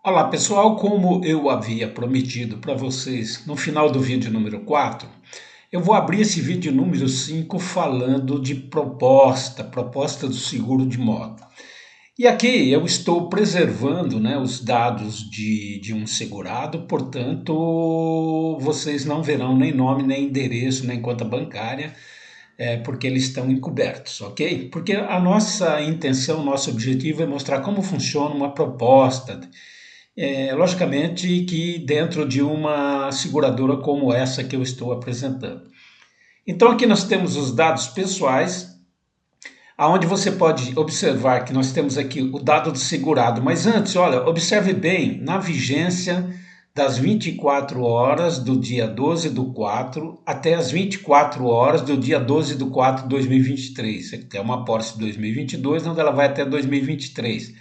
Olá pessoal, como eu havia prometido para vocês no final do vídeo número 4, eu vou abrir esse vídeo número 5 falando de proposta do seguro de moto. E aqui eu estou preservando, né, os dados de um segurado, portanto vocês não verão nem nome, nem endereço, nem conta bancária, porque eles estão encobertos, ok? Porque a nossa intenção, nosso objetivo é mostrar como funciona uma proposta, logicamente que dentro de uma seguradora como essa que eu estou apresentando. Então aqui nós temos os dados pessoais, aonde você pode observar que nós temos aqui o dado do segurado, mas antes, olha, observe bem, na vigência das 24 horas do dia 12 do 4 até as 24 horas do dia 12 do 4 de 2023. É uma apólice de 2022, onde ela vai até 2023.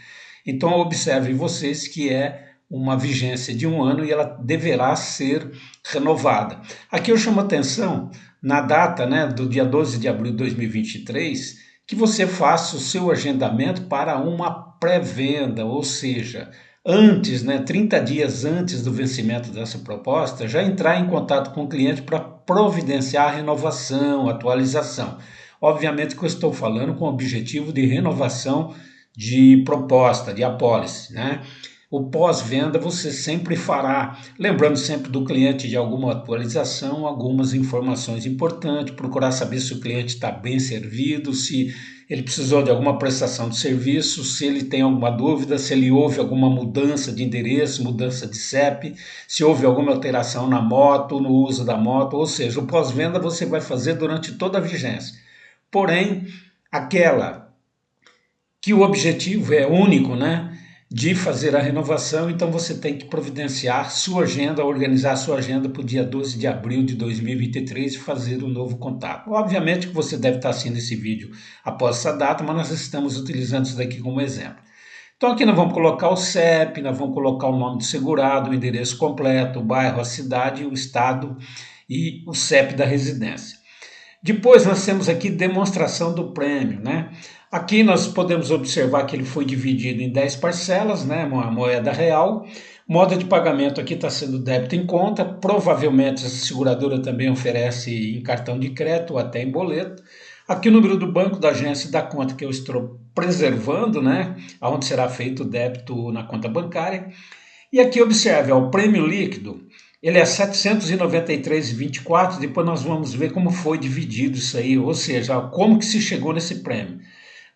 Então observem vocês que é uma vigência de um ano e ela deverá ser renovada. Aqui eu chamo atenção na data, né, do dia 12 de abril de 2023, que você faça o seu agendamento para uma pré-venda, ou seja, antes, né, 30 dias antes do vencimento dessa proposta, já entrar em contato com o cliente para providenciar a renovação, atualização. Obviamente que eu estou falando com o objetivo de renovação de proposta, de apólice, né? O pós-venda você sempre fará, lembrando sempre do cliente de alguma atualização, algumas informações importantes, procurar saber se o cliente está bem servido, se ele precisou de alguma prestação de serviço, se ele tem alguma dúvida, se ele houve alguma mudança de endereço, mudança de CEP, se houve alguma alteração na moto, no uso da moto, ou seja, o pós-venda você vai fazer durante toda a vigência. Porém, aquela que o objetivo é único, né, de fazer a renovação, então você tem que providenciar sua agenda, organizar sua agenda para o dia 12 de abril de 2023 e fazer um novo contato. Obviamente que você deve estar assistindo esse vídeo após essa data, mas nós estamos utilizando isso daqui como exemplo. Então aqui nós vamos colocar o CEP, nós vamos colocar o nome do segurado, o endereço completo, o bairro, a cidade, o estado e o CEP da residência. Depois nós temos aqui demonstração do prêmio, né? Aqui nós podemos observar que ele foi dividido em 10 parcelas, né? Uma moeda real. Modo de pagamento aqui está sendo débito em conta. Provavelmente essa seguradora também oferece em cartão de crédito ou até em boleto. Aqui o número do banco, da agência e da conta que eu estou preservando, né? Onde será feito o débito na conta bancária. E aqui observe, ó, o prêmio líquido, ele é 793,24, depois nós vamos ver como foi dividido isso aí, ou seja, como que se chegou nesse prêmio.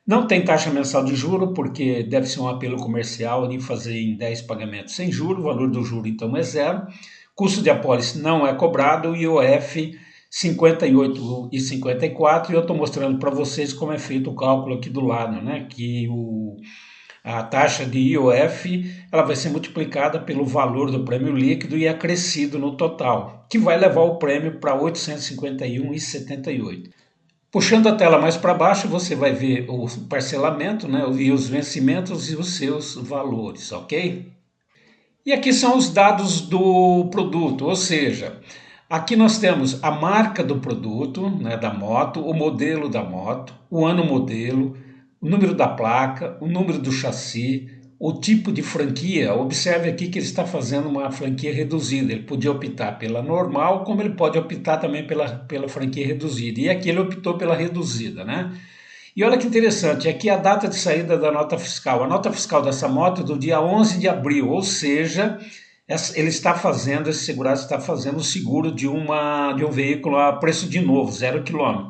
Não tem taxa mensal de juro, porque deve ser um apelo comercial ali fazer em 10 pagamentos sem juro, o valor do juro então é zero. Custo de apólice não é cobrado, IOF 58,54, e eu estou mostrando para vocês como é feito o cálculo aqui do lado, né? Que a taxa de IOF ela vai ser multiplicada pelo valor do prêmio líquido e acrescido no total, que vai levar o prêmio para 851,78. Puxando a tela mais para baixo, você vai ver o parcelamento, né, e os vencimentos e os seus valores, ok? E aqui são os dados do produto, ou seja, aqui nós temos a marca do produto, né, da moto, o modelo da moto, o ano modelo, o número da placa, o número do chassi, o tipo de franquia. Observe aqui que ele está fazendo uma franquia reduzida. Ele podia optar pela normal, como ele pode optar também pela franquia reduzida. E aqui ele optou pela reduzida, né? E olha que interessante, aqui a data de saída da nota fiscal. A nota fiscal dessa moto é do dia 11 de abril, ou seja, ele está fazendo, esse segurado está fazendo o seguro de um veículo a preço de novo, 0 km.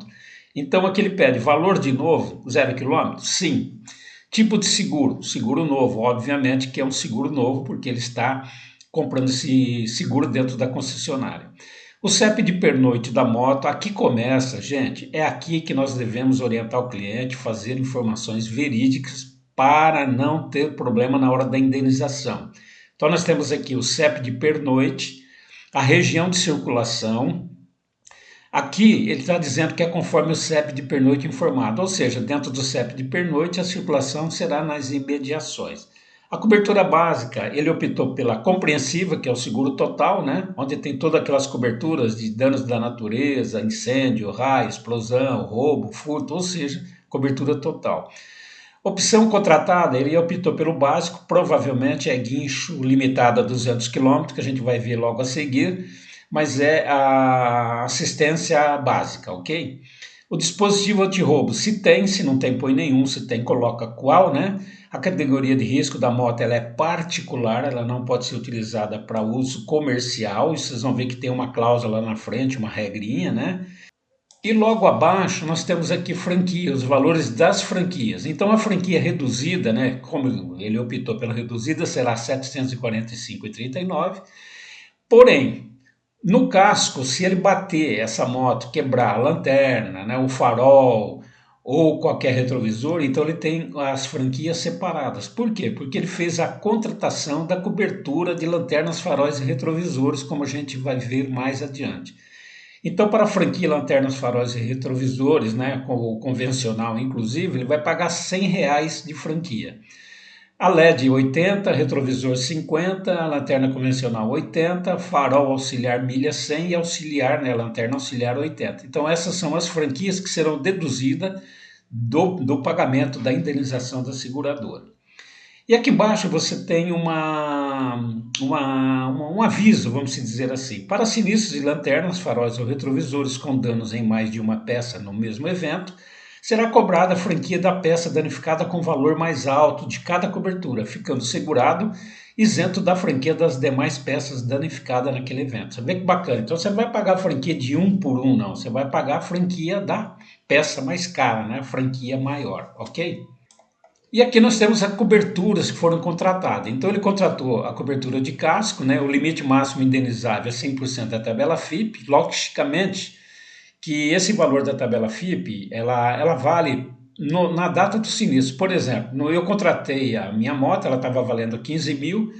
Então aqui ele pede valor de novo, 0 km? Sim. Tipo de seguro, seguro novo, obviamente que é um seguro novo, porque ele está comprando esse seguro dentro da concessionária. O CEP de pernoite da moto, aqui começa, gente, é aqui que nós devemos orientar o cliente, fazer informações verídicas para não ter problema na hora da indenização. Então nós temos aqui o CEP de pernoite, a região de circulação. Aqui ele está dizendo que é conforme o CEP de pernoite informado, ou seja, dentro do CEP de pernoite a circulação será nas imediações. A cobertura básica, ele optou pela compreensiva, que é o seguro total, né? Onde tem todas aquelas coberturas de danos da natureza, incêndio, raio, explosão, roubo, furto, ou seja, cobertura total. Opção contratada, ele optou pelo básico, provavelmente é guincho limitado a 200 quilômetros, que a gente vai ver logo a seguir, mas é a assistência básica, ok? O dispositivo anti-roubo, se não tem, põe nenhum, se tem, coloca qual, né? A categoria de risco da moto ela é particular, ela não pode ser utilizada para uso comercial, e vocês vão ver que tem uma cláusula lá na frente, uma regrinha, né? E logo abaixo nós temos aqui franquia, os valores das franquias. Então a franquia reduzida, né, como ele optou pela reduzida, será R$ 745,39. Porém, no casco, se ele bater essa moto, quebrar a lanterna, né, o farol ou qualquer retrovisor, então ele tem as franquias separadas. Por quê? Porque ele fez a contratação da cobertura de lanternas, faróis e retrovisores, como a gente vai ver mais adiante. Então, para a franquia Lanternas, Faróis e Retrovisores, né, com o convencional inclusive, ele vai pagar R$ 100 de franquia. A LED 80, retrovisor 50, lanterna convencional 80, farol auxiliar milha 100 e auxiliar, né, lanterna auxiliar 80. Então essas são as franquias que serão deduzidas do pagamento da indenização da seguradora. E aqui embaixo você tem um aviso, vamos dizer assim. Para sinistros de lanternas, faróis ou retrovisores com danos em mais de uma peça no mesmo evento, será cobrada a franquia da peça danificada com valor mais alto de cada cobertura, ficando segurado isento da franquia das demais peças danificadas naquele evento. Você vê que bacana. Então você não vai pagar a franquia de um por um, não. Você vai pagar a franquia da peça mais cara, né? A franquia maior, ok? E aqui nós temos as coberturas que foram contratadas. Então ele contratou a cobertura de casco, né? O limite máximo indenizável é 100% da tabela FIP. Logicamente que esse valor da tabela FIP, ela vale na data do sinistro. Por exemplo, eu contratei a minha moto, ela estava valendo 15 mil.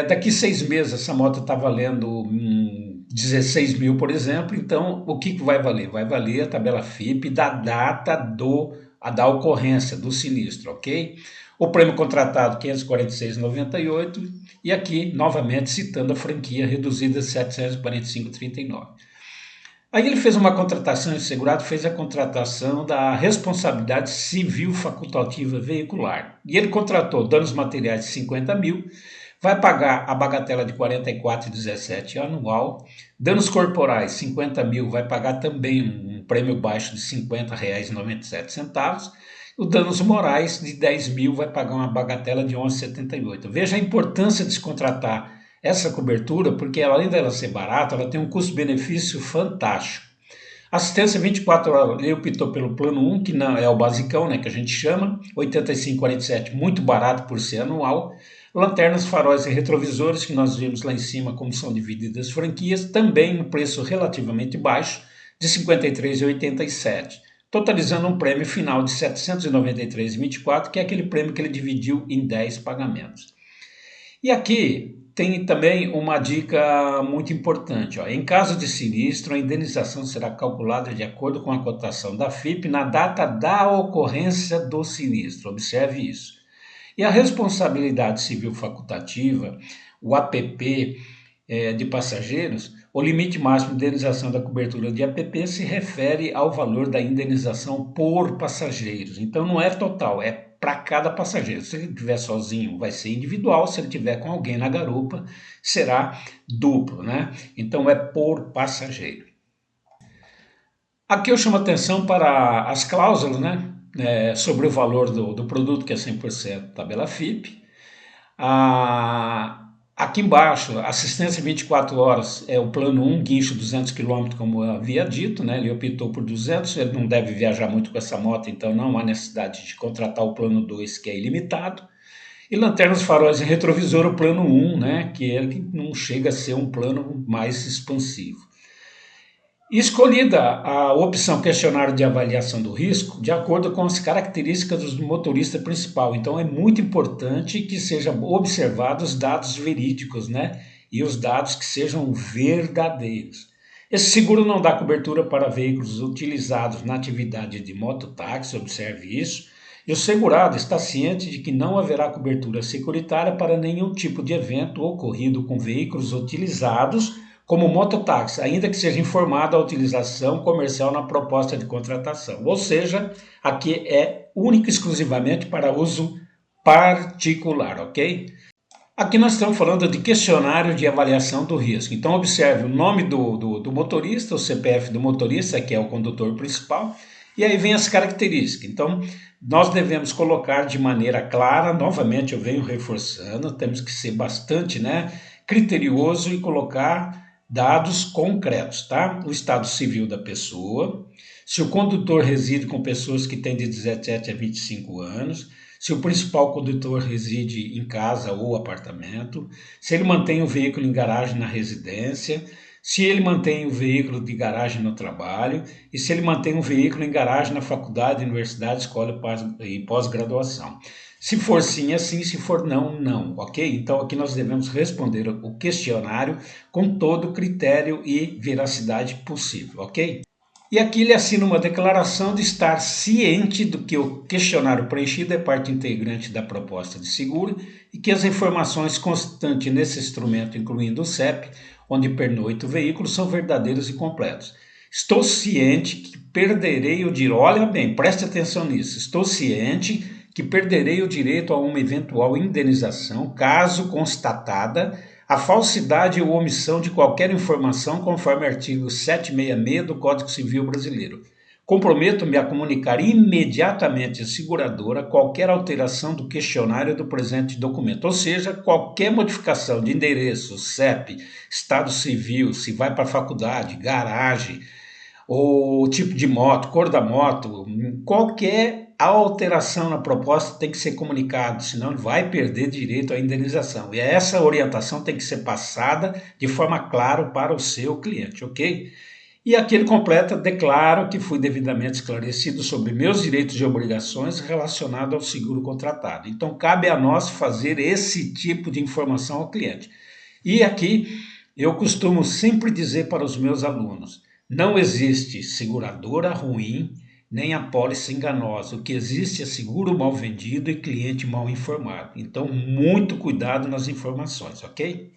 Daqui 6 meses essa moto está valendo 16 mil, por exemplo. Então o que vai valer? Vai valer a tabela FIP da data da ocorrência do sinistro, ok? O prêmio contratado 546,98 e aqui novamente citando a franquia reduzida 745,39. Aí ele fez uma contratação de segurado, fez a contratação da responsabilidade civil facultativa veicular. E ele contratou danos materiais de 50 mil, vai pagar a bagatela de 44,17 anual, danos corporais 50 mil, vai pagar também um prêmio baixo de R$ 50,97. Os danos morais de 10 mil vai pagar uma bagatela de 11,78. Veja a importância de se contratar essa cobertura, porque além dela ser barata, ela tem um custo-benefício fantástico. Assistência 24 horas, ele optou pelo plano 1, que não é o basicão, né, que a gente chama, 85,47, muito barato por ser anual. Lanternas, faróis e retrovisores, que nós vimos lá em cima como são divididas as franquias, também um preço relativamente baixo, de 53,87, totalizando um prêmio final de 793,24, que é aquele prêmio que ele dividiu em 10 pagamentos. E aqui tem também uma dica muito importante. Ó. Em caso de sinistro, a indenização será calculada de acordo com a cotação da FIP na data da ocorrência do sinistro. Observe isso. E a responsabilidade civil facultativa, o APP de passageiros, o limite máximo de indenização da cobertura de APP se refere ao valor da indenização por passageiros. Então não é total, é para cada passageiro. Se ele estiver sozinho, vai ser individual. Se ele estiver com alguém na garupa, será duplo, né? Então é por passageiro. Aqui eu chamo atenção para as cláusulas, né? Sobre o valor do produto, que é 100% tabela FIP. Aqui embaixo, assistência 24 horas é o plano 1, guincho 200 km, como eu havia dito, né? Ele optou por 200, ele não deve viajar muito com essa moto, então não há necessidade de contratar o plano 2, que é ilimitado. E lanternas, faróis e retrovisor, o plano 1, né? Que ele não chega a ser um plano mais expansivo. Escolhida a opção questionário de avaliação do risco, de acordo com as características do motorista principal. Então é muito importante que sejam observados dados verídicos, né? E os dados que sejam verdadeiros. Esse seguro não dá cobertura para veículos utilizados na atividade de mototáxi, observe isso. E o segurado está ciente de que não haverá cobertura securitária para nenhum tipo de evento ocorrido com veículos utilizados como mototáxi, ainda que seja informada a utilização comercial na proposta de contratação. Ou seja, aqui é único e exclusivamente para uso particular, ok? Aqui nós estamos falando de questionário de avaliação do risco. Então observe o nome do motorista, o CPF do motorista, que é o condutor principal, e aí vem as características. Então nós devemos colocar de maneira clara, novamente eu venho reforçando, temos que ser bastante, criterioso e colocar dados concretos, tá? O estado civil da pessoa, se o condutor reside com pessoas que têm de 17 a 25 anos, se o principal condutor reside em casa ou apartamento, se ele mantém o veículo em garagem na residência, se ele mantém o veículo de garagem no trabalho e se ele mantém o veículo em garagem na faculdade, universidade, escola e pós-graduação. Se for sim, é sim, se for não, não, ok? Então aqui nós devemos responder o questionário com todo o critério e veracidade possível, ok? E aqui ele assina uma declaração de estar ciente do que o questionário preenchido é parte integrante da proposta de seguro e que as informações constantes nesse instrumento, incluindo o CEP, onde pernoita o veículo, são verdadeiros e completos. Estou ciente que perderei o direito, olha bem, preste atenção nisso, estou ciente que perderei o direito a uma eventual indenização, caso constatada a falsidade ou omissão de qualquer informação conforme artigo 766 do Código Civil Brasileiro. Comprometo-me a comunicar imediatamente à seguradora qualquer alteração do questionário do presente documento, ou seja, qualquer modificação de endereço, CEP, estado civil, se vai para a faculdade, garagem, ou tipo de moto, cor da moto, qualquer alteração na proposta tem que ser comunicado, senão ele vai perder direito à indenização. E essa orientação tem que ser passada de forma clara para o seu cliente, ok? E aqui ele completa, declaro que fui devidamente esclarecido sobre meus direitos e obrigações relacionados ao seguro contratado. Então cabe a nós fazer esse tipo de informação ao cliente. E aqui eu costumo sempre dizer para os meus alunos, não existe seguradora ruim, nem apólice enganosa. O que existe é seguro mal vendido e cliente mal informado. Então, muito cuidado nas informações, ok?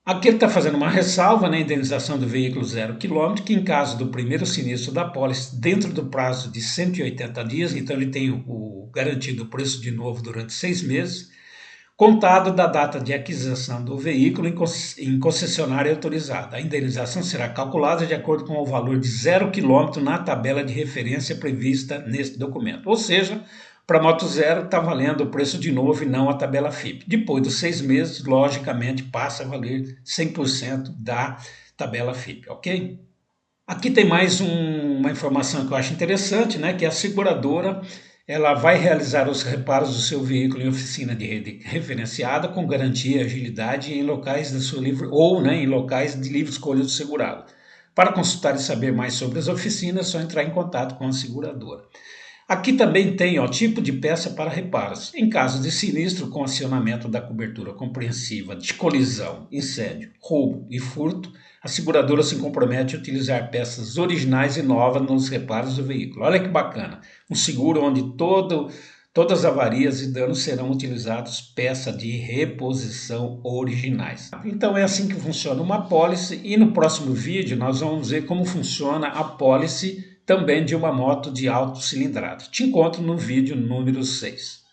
Aqui ele está fazendo uma ressalva na indenização do veículo 0 km, que em caso do primeiro sinistro da apólice, dentro do prazo de 180 dias, então ele tem o garantido preço de novo durante 6 meses, contado da data de aquisição do veículo em concessionária autorizada. A indenização será calculada de acordo com o valor de 0 km na tabela de referência prevista neste documento. Ou seja, para moto zero está valendo o preço de novo e não a tabela FIP. Depois dos 6 meses, logicamente, passa a valer 100% da tabela FIP, ok? Aqui tem mais uma informação que eu acho interessante, que a seguradora ela vai realizar os reparos do seu veículo em oficina de rede referenciada com garantia e agilidade em locais de sua livre ou em locais de livre escolha do segurado. Para consultar e saber mais sobre as oficinas, é só entrar em contato com a seguradora. Aqui também tem tipo de peça para reparos. Em caso de sinistro com acionamento da cobertura compreensiva de colisão, incêndio, roubo e furto, a seguradora se compromete a utilizar peças originais e novas nos reparos do veículo. Olha que bacana, um seguro onde todas as avarias e danos serão utilizados peças de reposição originais. Então é assim que funciona uma apólice e no próximo vídeo nós vamos ver como funciona a apólice também de uma moto de alta cilindrada. Te encontro no vídeo número 6.